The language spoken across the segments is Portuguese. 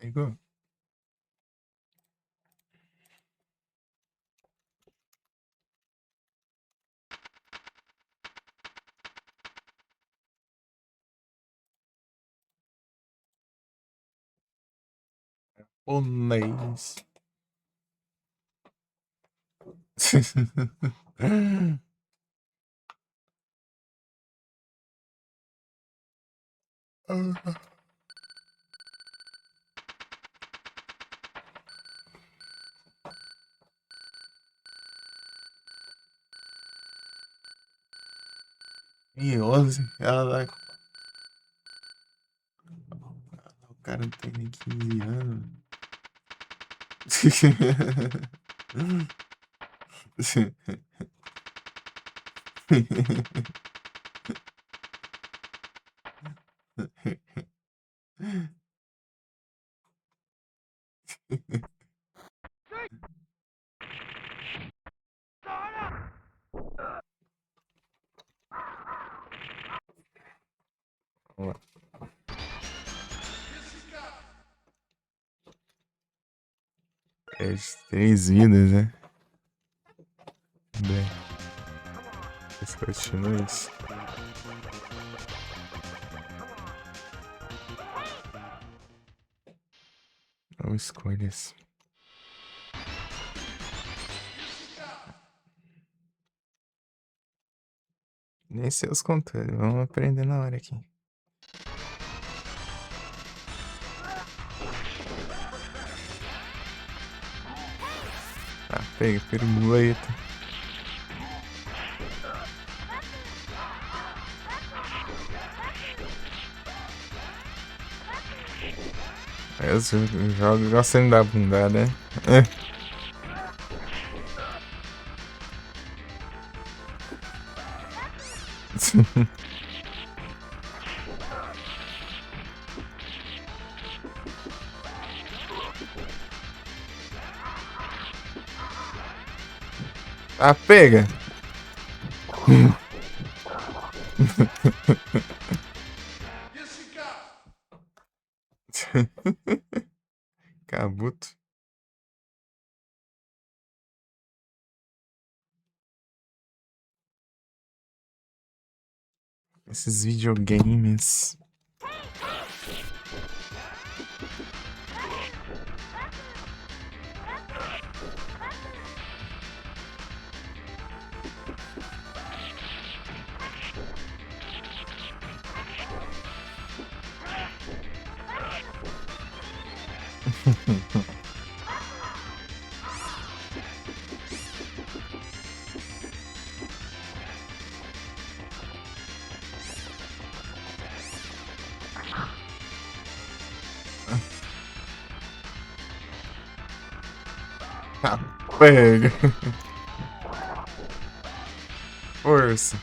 Pegou? Japonês. E 11, ela dá. O cara não tem nem 15 anos. Vamos lá. 3 vidas, né? Bem, continua isso. Ou escolhas. Nem sei os controles, vamos aprender na hora aqui. Tá, pega, piruleta. Eu jogo gostando da bunda, né? Ah, pega! Cabuto. Esses videogames. Ah, pega! Força!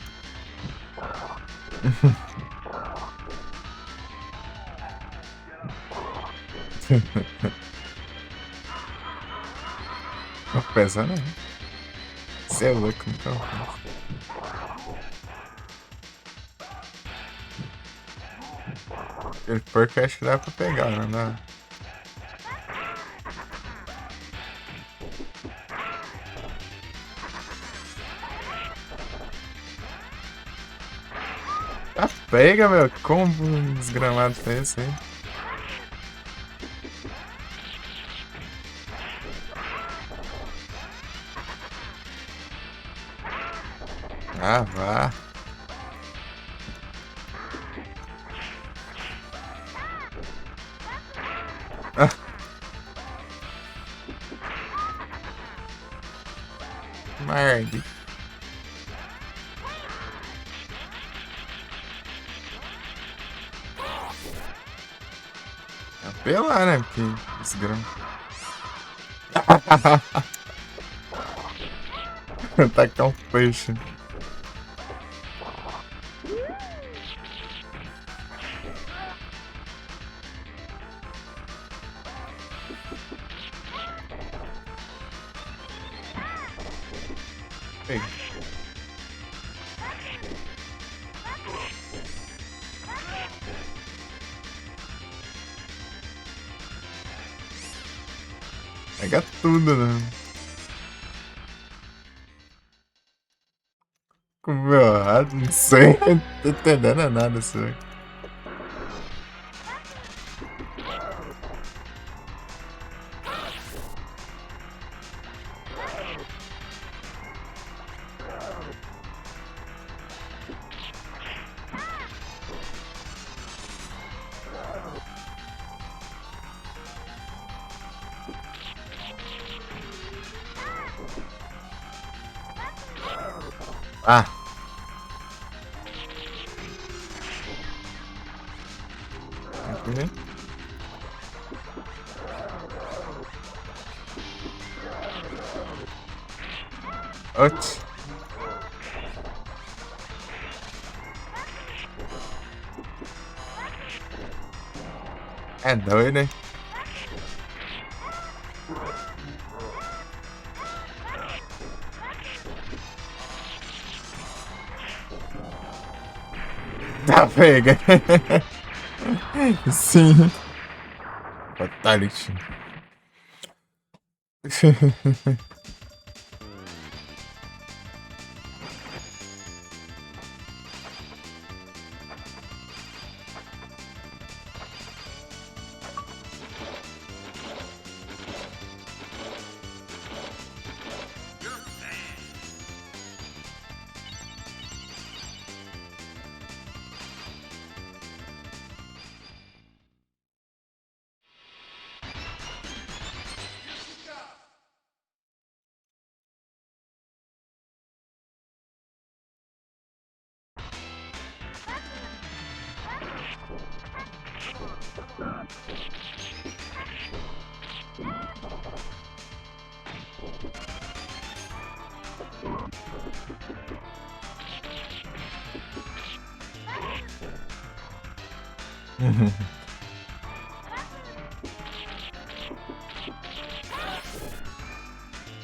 Não pesa não. Você é louco, então. Aquele porco acho que dá pra pegar, não dá? Ah, pega, meu. Combo desgramado foi esse aí. Ah, vá. Ah, Marg. Apelar, né? Porque desgrama. Tacar um peixe. Pega. Pega tudo, né? Como errado, não sei. Não tô entendendo nada isso aí. Ah. Aqui. Oxi. É doido, hein? Tá pega. Sim. Fatality.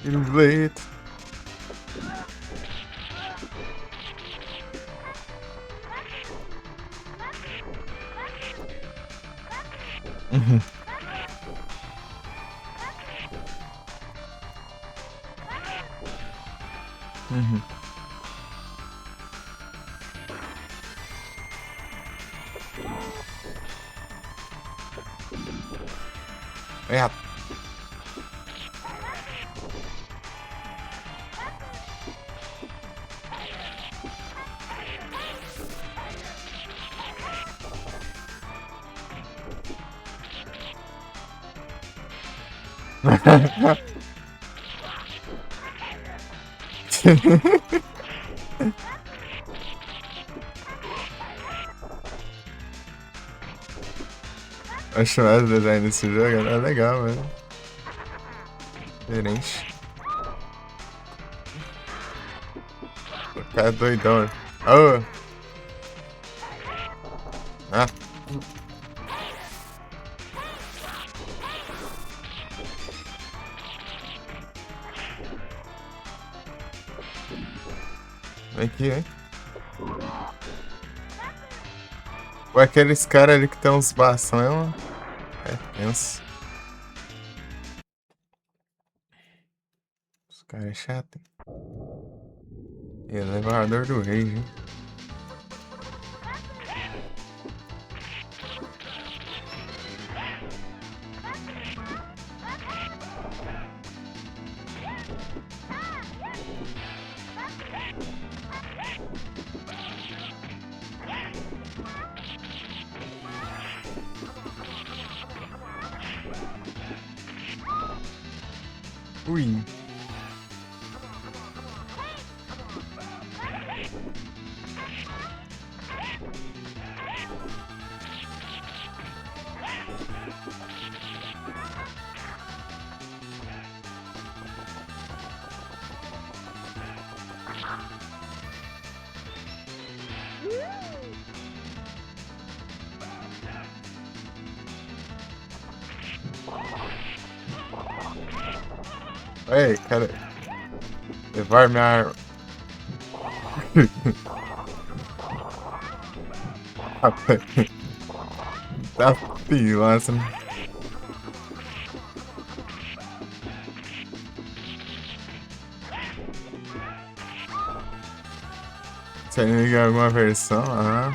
Inglês. Uhum. Uhum. É. Acho mais o design desse jogo, é legal, velho. Diferente. O cara é doidão. Oh. Ah. Vem aqui, hein? Ou aqueles caras ali que tem uns bastão, é tenso. Os caras é chato. Ele é guardador do rei, hein? Ui. Ei, cara. Levar minha arma. Tá pilhando. Você liga alguma versão? Aham.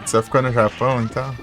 Só ficou no Japão, então?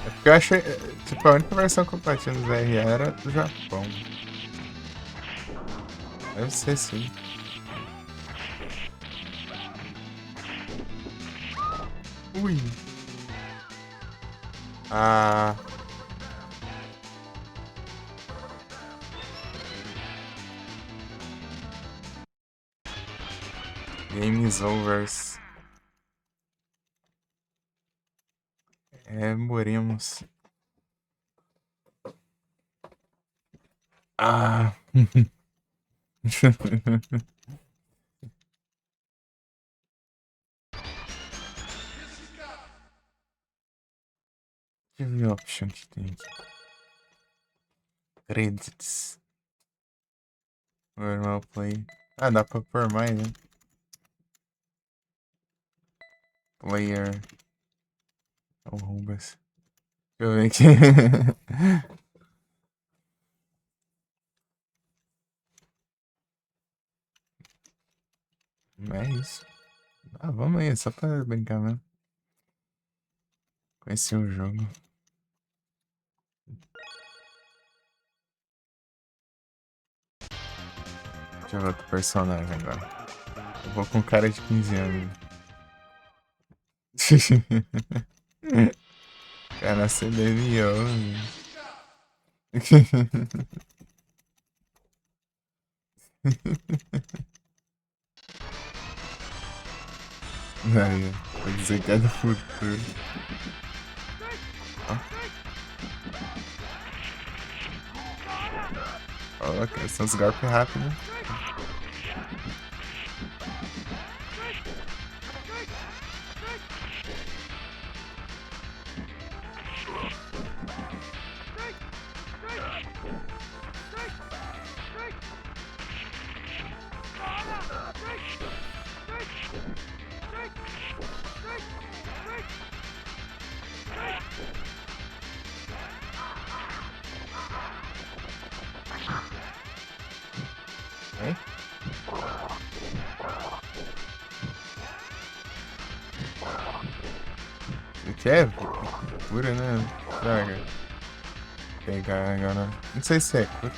É porque eu achei. Tipo, a única versão compatível do ZR era do Japão. Deve ser sim. Ui. Ah. Game is overs. É, moremos. Ah. Deixa eu ver a option que tem aqui. Credits. Normal play. Ah, dá pra pôr mais, né? Player. Arrobas. Deixa eu ver aqui. É isso. Ah, vamos aí, só pra brincar mesmo. Conhecer o jogo. Deixa eu ver outro personagem agora. Eu vou com cara de 15 anos. Cara, você deviou. Aí, vou dizer que é do futuro. Ó, cara, são os golpes rápidos. Hein? O que é? Cura, né? Droga. Pegar agora. Não sei se é cura.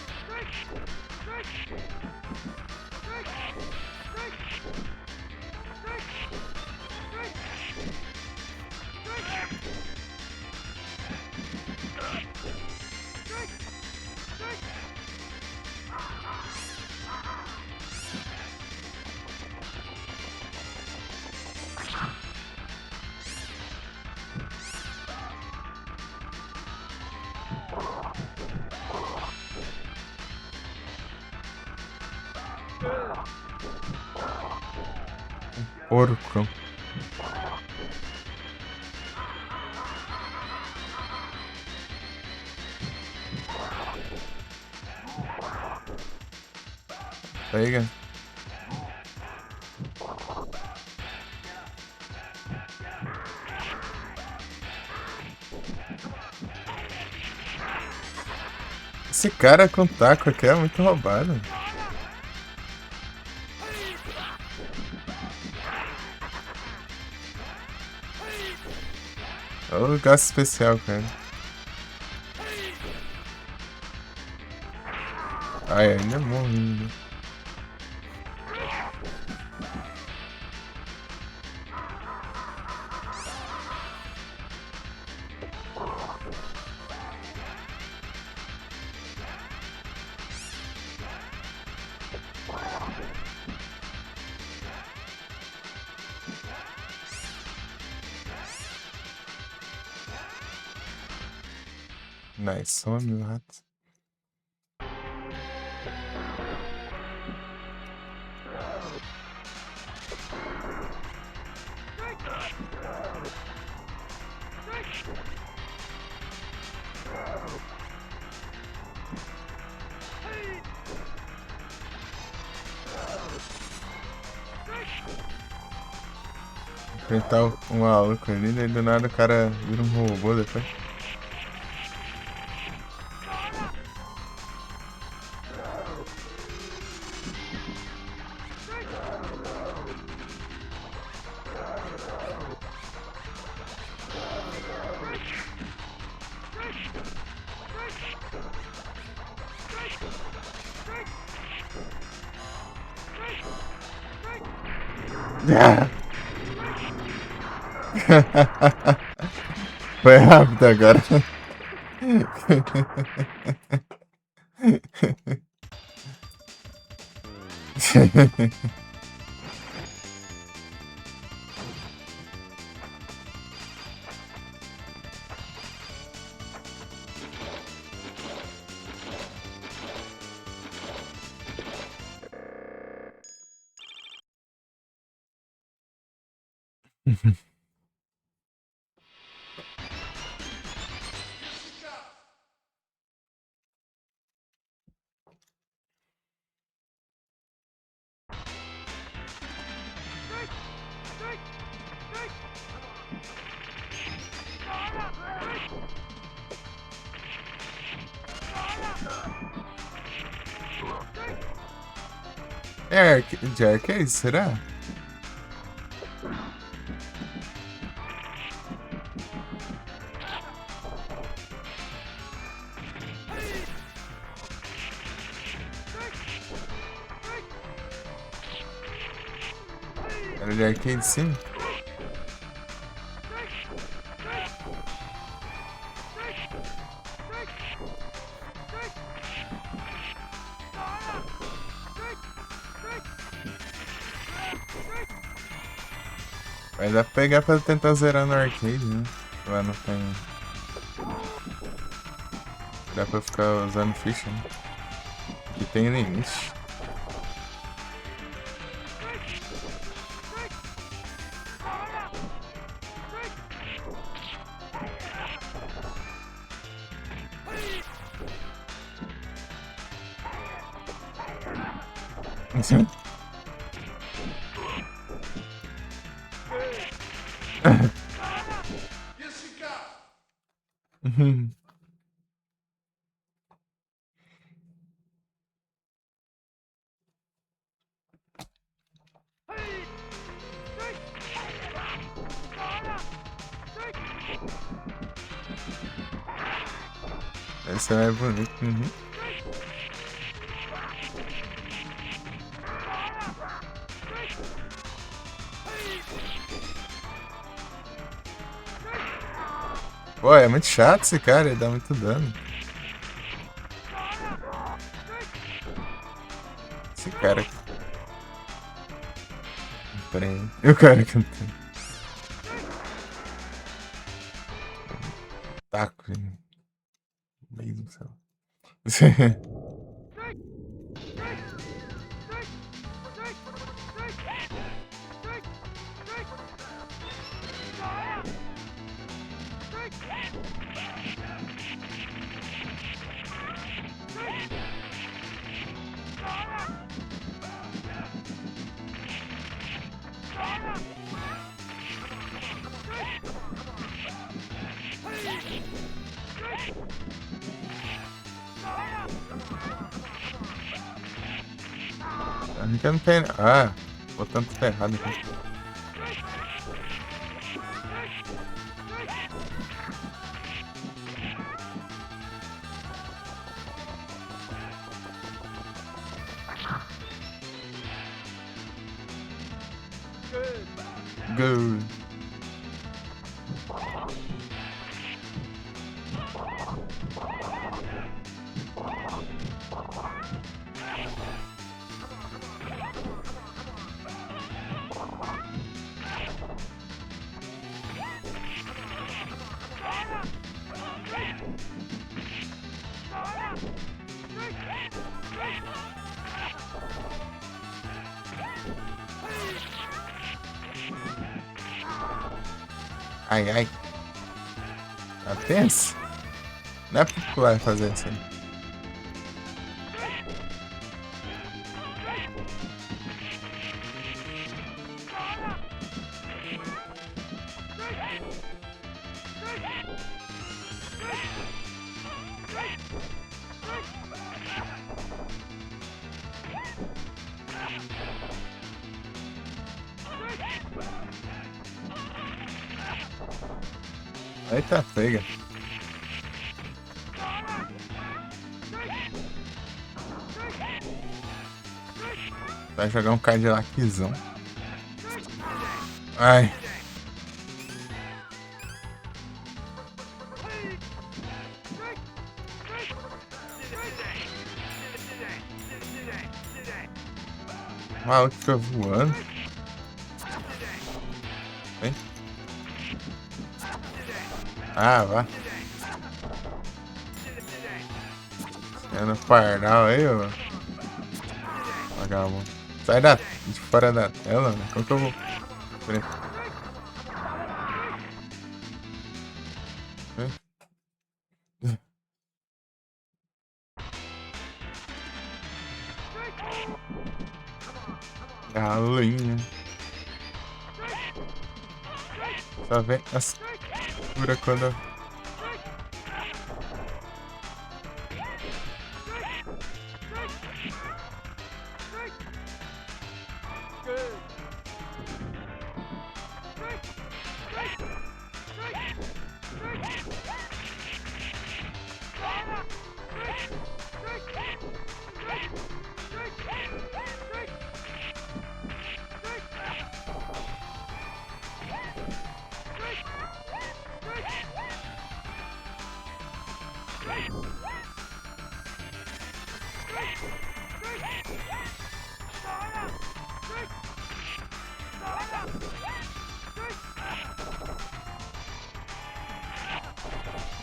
Porco. Pega. Esse cara com taco aqui é muito roubado. Olha o gasto especial, cara. Ai, ainda é morrendo. Nice, some o rato. enfrentar um maluco ali, daí do nada o cara vira um robô depois. Foi rápido agora. É de arcade, será? Era de arcade, sim. Vai dar pra pegar pra tentar zerar no arcade, né? Lá não tem. Dá pra ficar usando ficha, né? Que tem limite. Sim. Esse é bonito. Uhum. Pô, é muito chato esse cara, ele dá muito dano. Esse cara. Peraí. E o cara cantando. Taco, hein? Meio do céu. Aqui não tem. Ah, botando tudo errado aqui. Good. Ai, ai. Tá tenso? Não é popular fazer assim. Eita, pega. Vai jogar um Cadillaczão. Ai. O maluco fica voando. Vem. Ah, vá. É no pardal aí, ó. Vagabundo. Sai de fora da tela, né? Como que eu vou? Peraí. Galinha. Só vem as cura quando.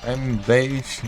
I'm Dave.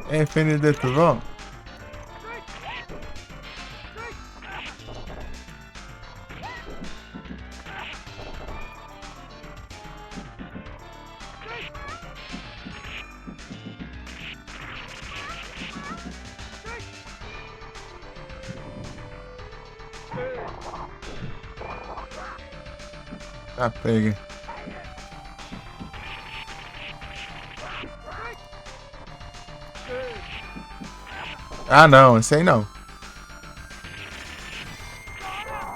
FND, tudo bom? Tá, pega. Ah, não, esse aí não.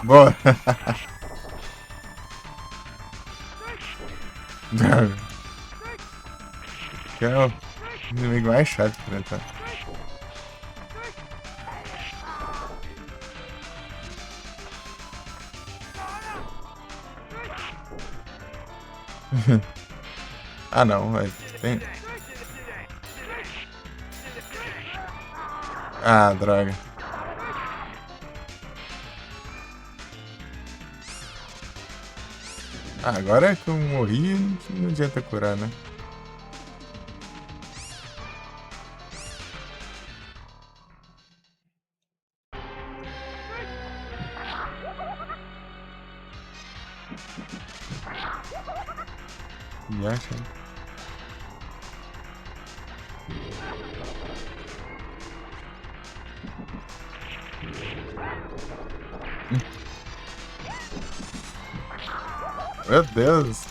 Boa. Que é o inimigo mais chato pra entrar. Ah, não, vai. Tem... Ah, droga. Ah, agora que eu morri, não adianta curar, né? E acha? Meu Deus.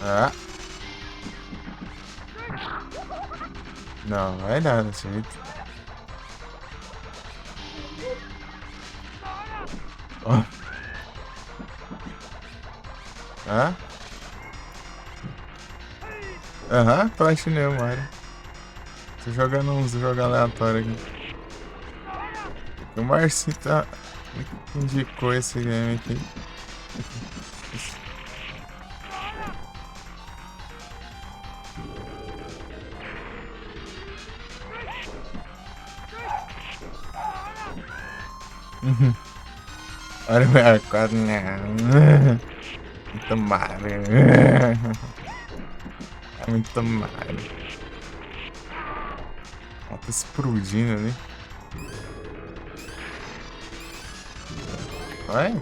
Ah. Não, vai dar desse jeito. Oh. Ah? Aham, platinei o Mario. Tô jogando uns jogos aleatórios aqui. O Marcinho indicou esse game aqui. Olha o meu quadro, né? Muito Mario. É muito Mario. Ó, tá explodindo ali. Vai.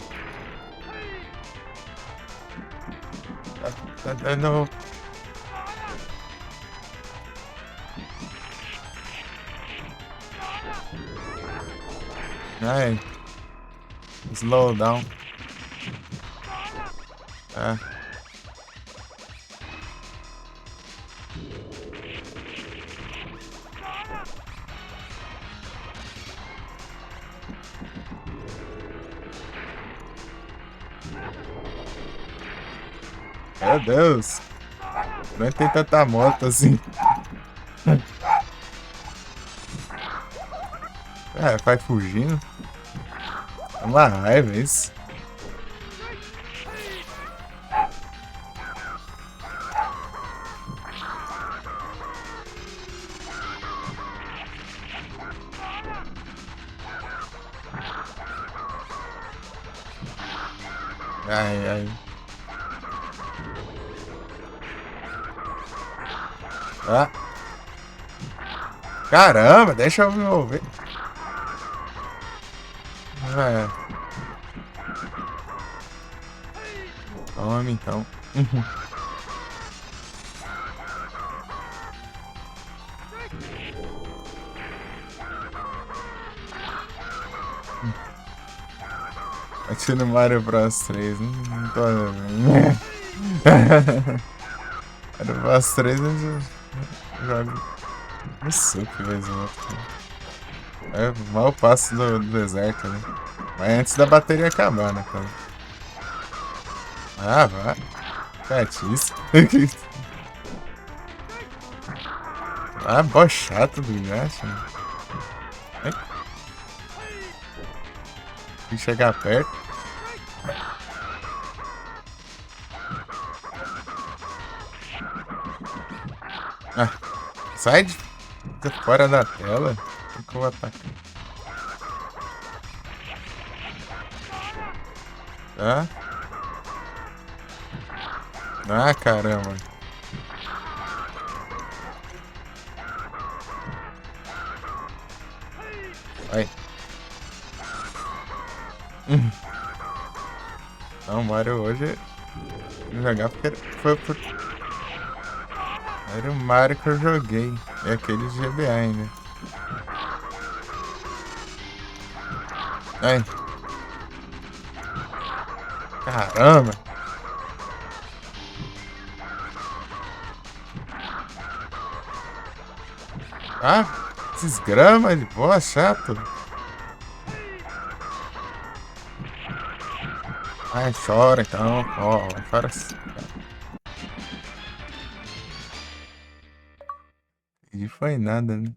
Tá dando. Ai. Slow down. Ah. Meu Deus. Não tem tanta moto assim. É, vai fugindo. É uma raiva isso. Ai, ai. Ah. Caramba, deixa eu me mover. É. Toma então. Aqui no Mario Bros 3, não tô. Mario Bros 3 eu jogo no suco vez ou outra. É mal passo do deserto, né? Mas antes da bateria acabar, né, cara? Ah, vai. Catice. Ah, bó chato do gacha. Tem que chegar perto. Ah, sai de fora da tela. O que eu vou atacar? Tá? Ah, caramba. Vai. Não, o Mario hoje jogar porque foi por. Era o Mario que eu joguei. E aquele de GBA ainda. Ai. Caramba. Ah, esses gramas de boa chato. Ai, chora então. Ó, chora assim. E foi nada, né?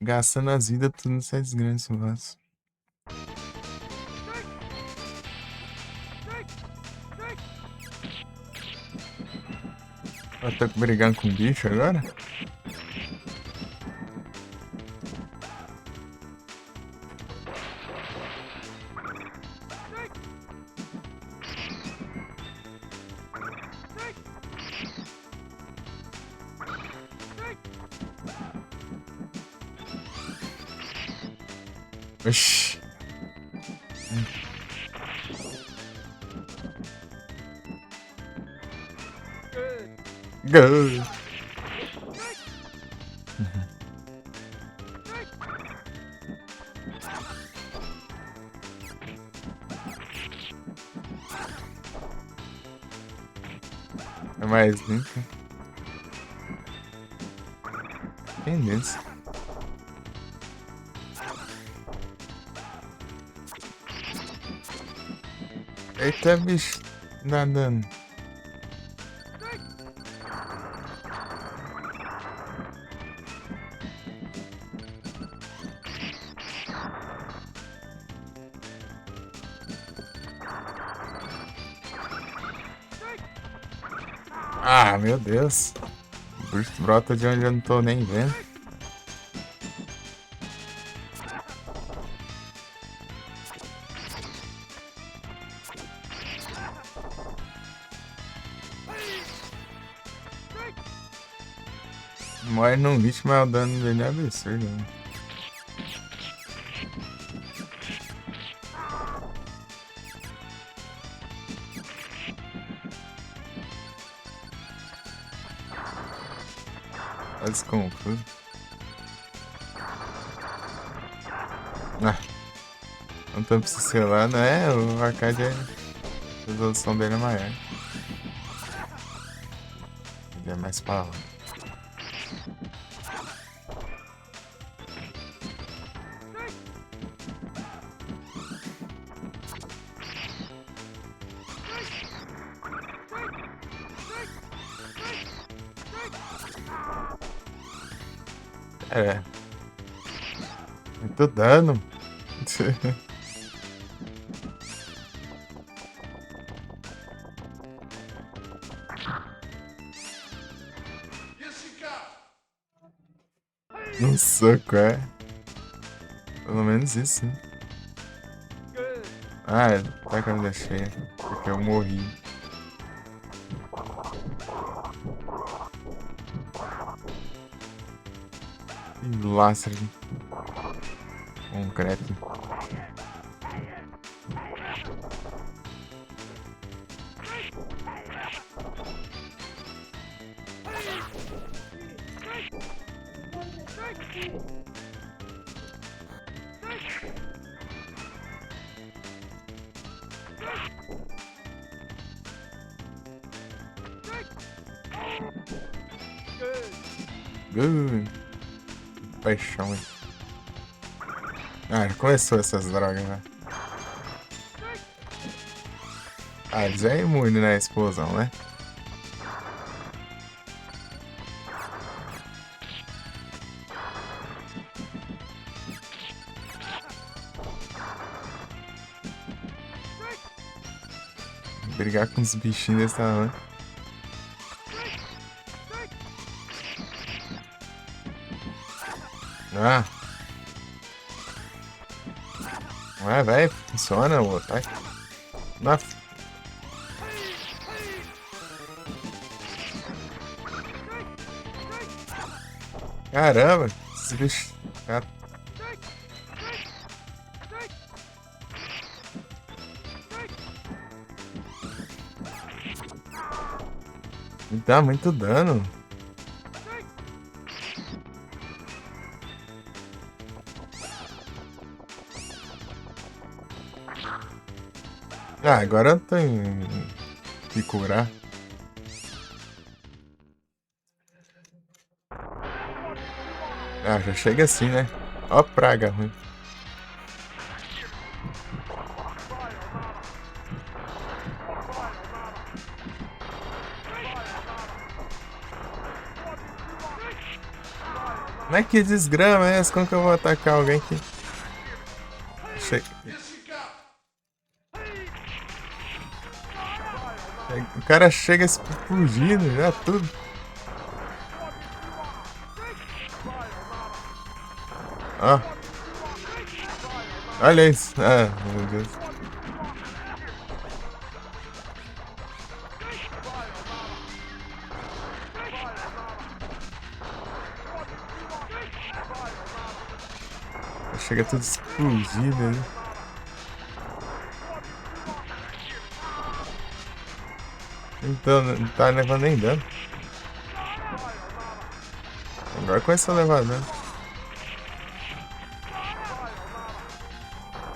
Gastando as vidas tudo nessas grandes vasos. Eu tô brigando com o bicho agora? Oxi. Go. É mais, né? pendentes. Eita, bicho. Nadando. Ah, meu Deus. O bicho brota de onde eu não tô nem vendo. Morre num bicho, mas o dano dele é absurdo, né? Quase confuso. Ah, não tampa esse celular, né? O arcade, a resolução dele é maior. Ele é mais pra lá. É. Muito dano. Um soco, é. Pelo menos isso, né? Ah, tá com a vida cheia. Porque eu morri. E lastra de concreto. Paixão, hein? Ah, já começou essas drogas, né? Ah, eles é imune na explosão, né? Brigar com os bichinhos desse tamanho. Ah! Ué, vai, funciona o ataque. Nossa. Caramba, esse bicho. Cara. Me dá muito dano. Ah, agora tem que curar. Ah, já chega assim, né? Ó, praga ruim. Como é que desgrama é essa? Como que eu vou atacar alguém que. Chega. O cara chega explodindo já tudo. Ó. Olha isso. Ah, meu Deus. Chega tudo explodido ali. Então, não tá levando nem dano. Agora começou a levar dano.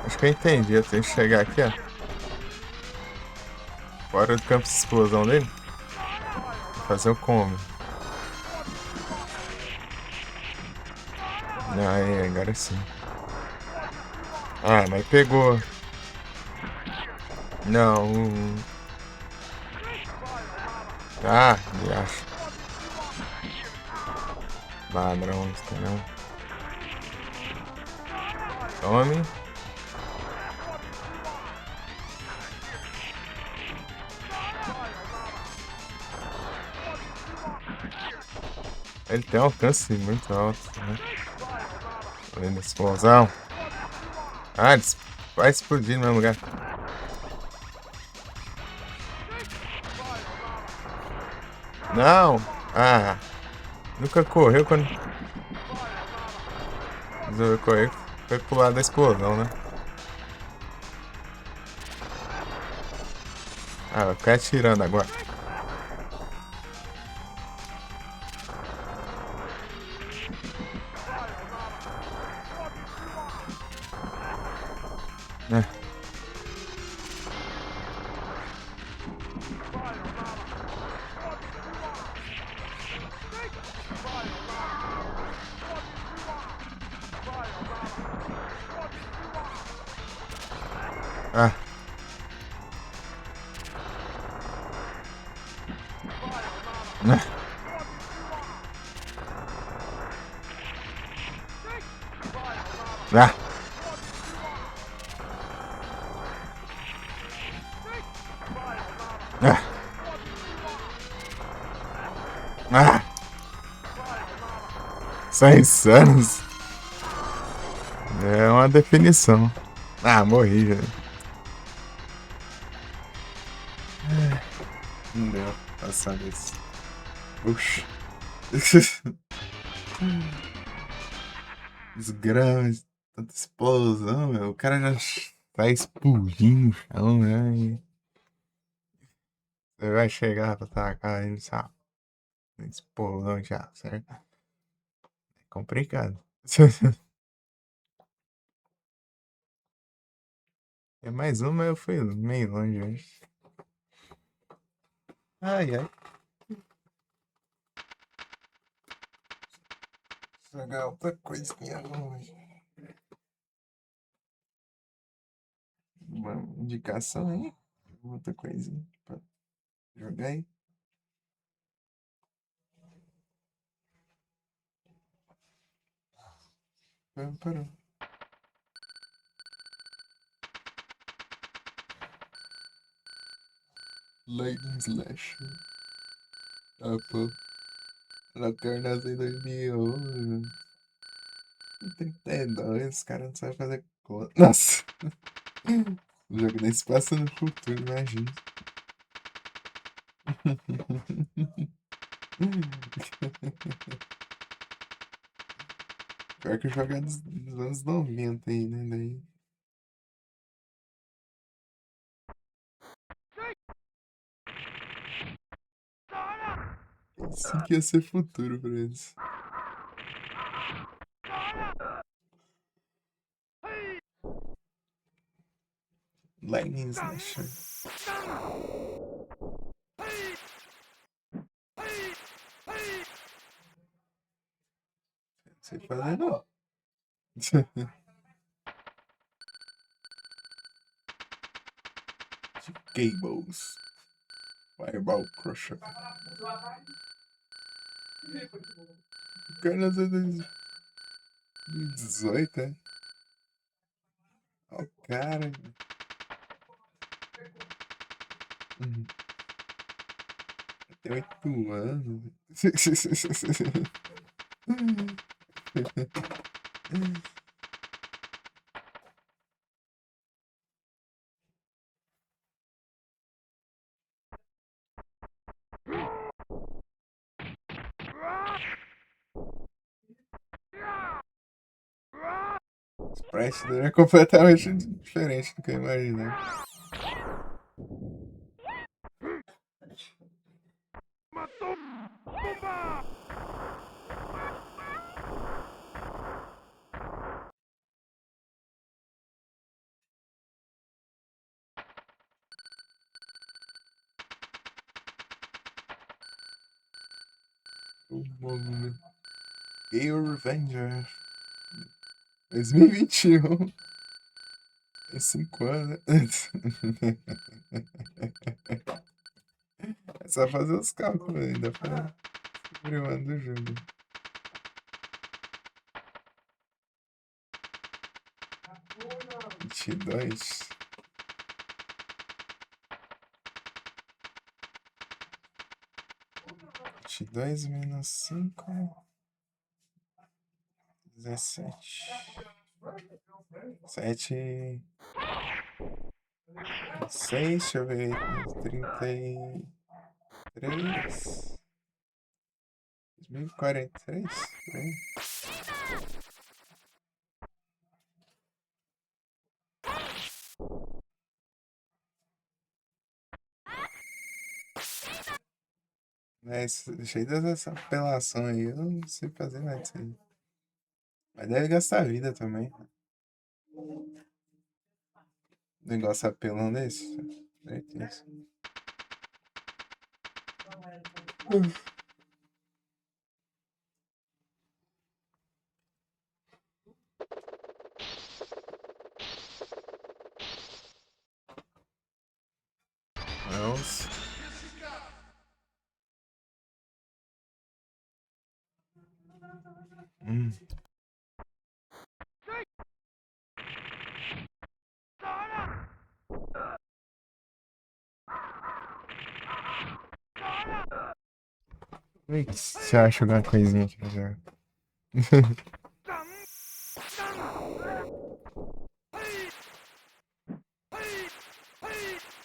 Acho que eu entendi. Eu tenho que chegar aqui, ó. Fora do campo de explosão dele. Fazer o combo. Aí, agora sim. Ah, mas pegou. Não. Ah, acho. Ladrão, entendeu? Tome. Ele tem um alcance muito alto, né? Além da explosão. Ah, ele vai explodir no mesmo lugar. Não! Ah! Nunca correu quando resolveu correr. Foi pro lado da explosão, né? Ah, vai ficar atirando agora. Né? Ah! Né? Ah! Ah! Ah! 6 anos? É uma definição. Ah, morri já. Não deu passar desse. Puxa. Desgrama, tanta explosão, meu. O cara já tá explodindo o chão, né? E você vai chegar pra atacar ele, sabe? Explosão já, certo? É complicado. É mais uma, eu fui meio longe hoje. Ai, ai. Jogar outra coisinha hoje. Uma indicação aí. Outra coisinha pra jogar aí. Parou. Lightning Slash. Ah, pô. Lanterna em 2011. 32, os caras não sabem fazer conta. Nossa. O jogo nem se passa no futuro, imagina. Pior que o jogo é dos anos 90 aí, né? Daí. Isso que ia ser futuro pra eles. Lightning Slasher. Não sei fazer, não. De Gables. Fireball Crusher. O cara nasceu em 2018, é? Ó, o cara. Uhum. Tem 8 anos. O sprite dele é completamente diferente do que eu imaginei. O movimento. Gale Revenger. 2021. Tem 5 anos. É só fazer os cálculos ainda para abrir o ano do jogo. 22. 22 menos 5. 17. 7. 6, deixa eu ver. 33. 2043? Por aí. Mas cheio dessa apelação aí, eu não sei fazer nada disso aí. Mas deve gastar vida também. Negócio apelão desse? Certeza. Vamos. Hum. Vê se você acha alguma coisinha aqui já.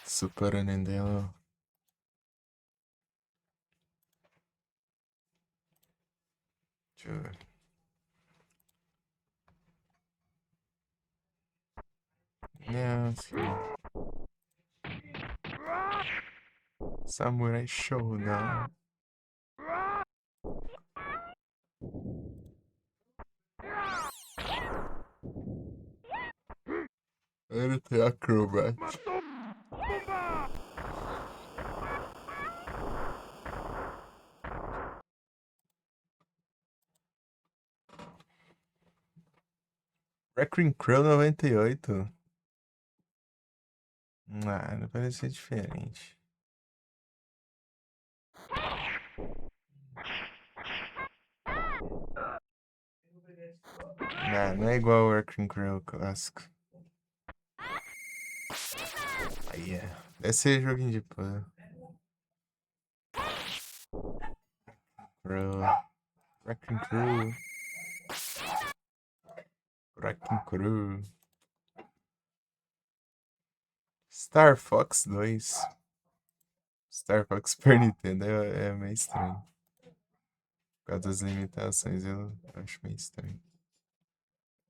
Super Nintendo. Deixa eu ver. Não, sim. Samurai Showdown. Ele tem Acrobat. Wrecking Crew 98. Ah, não parece ser diferente. Não, não é igual o Wrecking Crew clássico. Aí é. Deve ser joguinho de puzzle. Crew. Wrecking Crew. Wrecking Crew. Star Fox 2. Star Fox Super Nintendo é meio estranho. Por causa das limitações, eu acho meio estranho.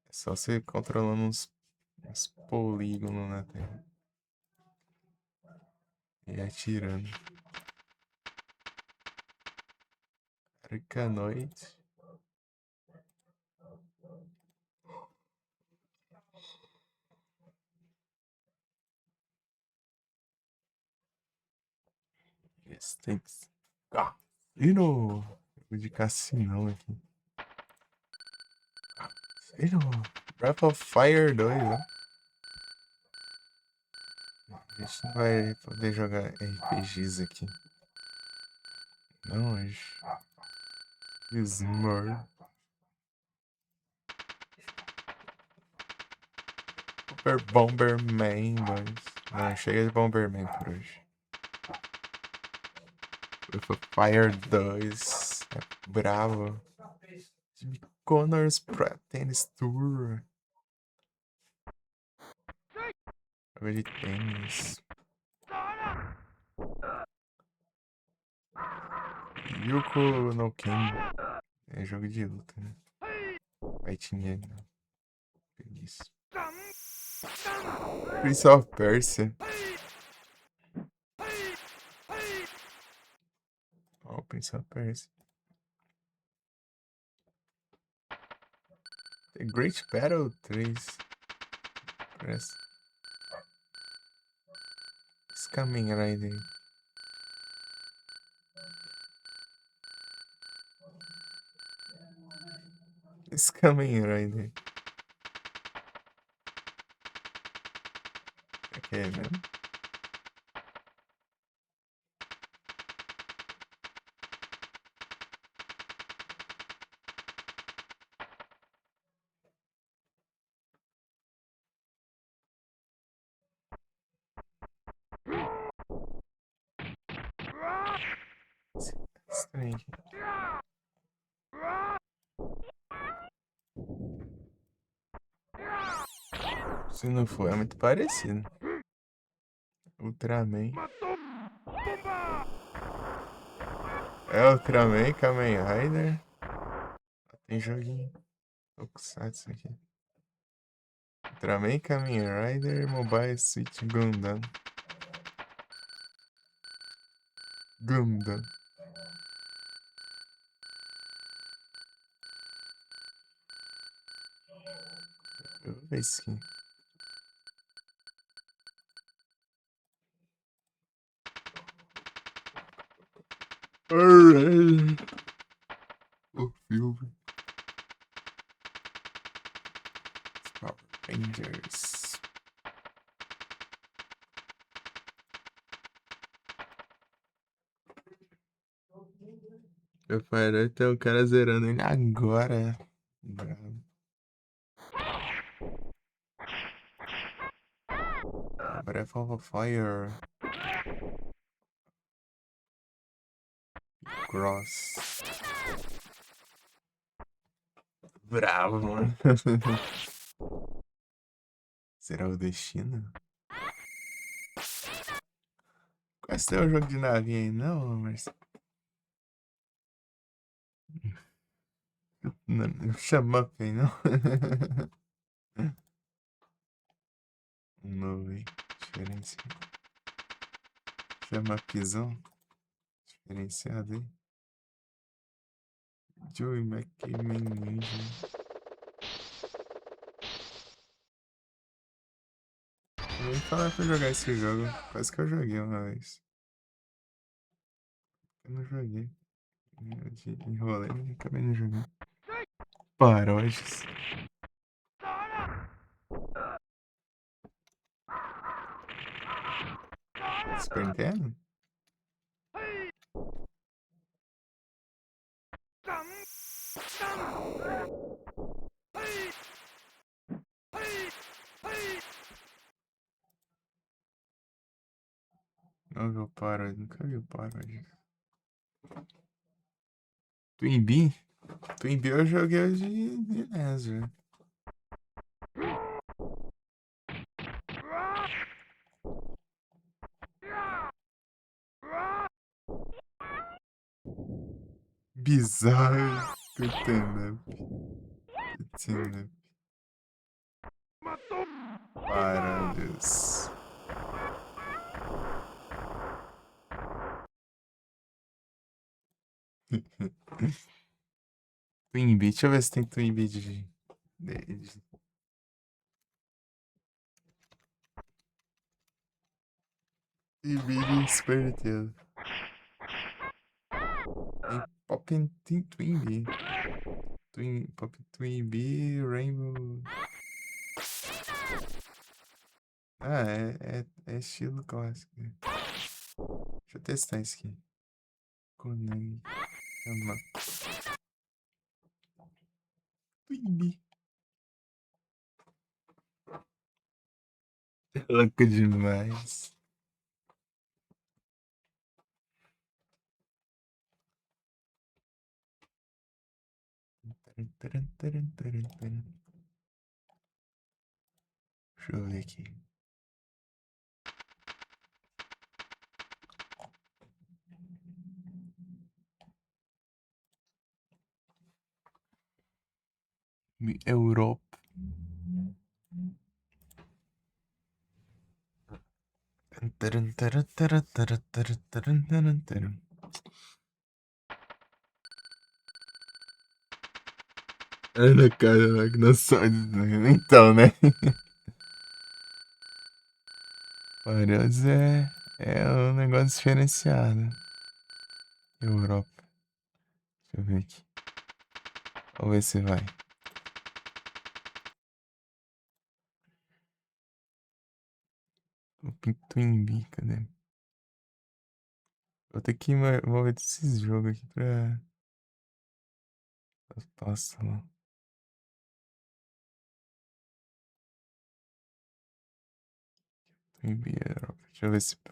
É só você controlando uns polígonos na tela. E atirando. Arcanoide. Stakes. Cassino. Jogo de cassinão aqui. Cassino. Breath of Fire 2, ó. A gente não vai poder jogar RPGs aqui. Não, hoje. Smurf. Super Bomberman 2. Não, chega de Bomberman por hoje. Breath of Fire 2. É bravo. Jimmy Connors pra Tennis Tour. Jogo de tênis. Yuko no Ken. É jogo de luta, né? Fighting game, não. Preguiça. Prince of Persia. Ó, o Prince of Persia. The Great Battle 3. Press. It's coming right there. It's coming right there. que é mesmo? Estranho aqui. Se não for, é muito parecido. Ultraman. É Ultraman, Kamen Rider. Tem joguinho. Tokusatsu aqui. Ultraman, Kamen Rider, Mobile Suit Gundam. Gundam. Eu vou ver isso aqui. O filme. Power Rangers. Meu pai, deve ter um cara zerando ele agora. Bravo. Breath of Fire. Cross. Bravo, mano. Será o destino? Quase tem um jogo de navinha aí, não, mas. Não chama up aí, não. Um novo aí. Diferenciado. Chama upzão. Diferenciado aí. Joey McKeeman Ninja. Eu nem falar pra jogar esse jogo. Quase que eu joguei uma vez. Eu não joguei. Eu enrolei, mas acabei não jogando. Paródias. Super Nintendo? Não vi o Paródia, nunca vi o Paródia. Twin Bee? Twin Bee eu joguei de NES, já. Bizarro. Tô entendendo. Tô entendendo. Paródias. Twin Bee, deixa eu ver se tem Twin Bee de Twin Bee de Super Nintendo. Tem Pop and Twin Bee. Pop Twin Bee, Rainbow. Ah, é estilo clássico. Deixa eu testar isso aqui. Konami. Chama. Twin Bee. Louco demais. Deixa eu ver aqui. Europa. Ana, cara, não só. Então, né? Paredes é um negócio diferenciado. Europa. Deixa eu ver aqui. Vamos ver se vai. O Twinbee, cadê? Vou ter que mover esses jogos aqui pra. Passa lá. Twinbee Europa. Deixa eu ver se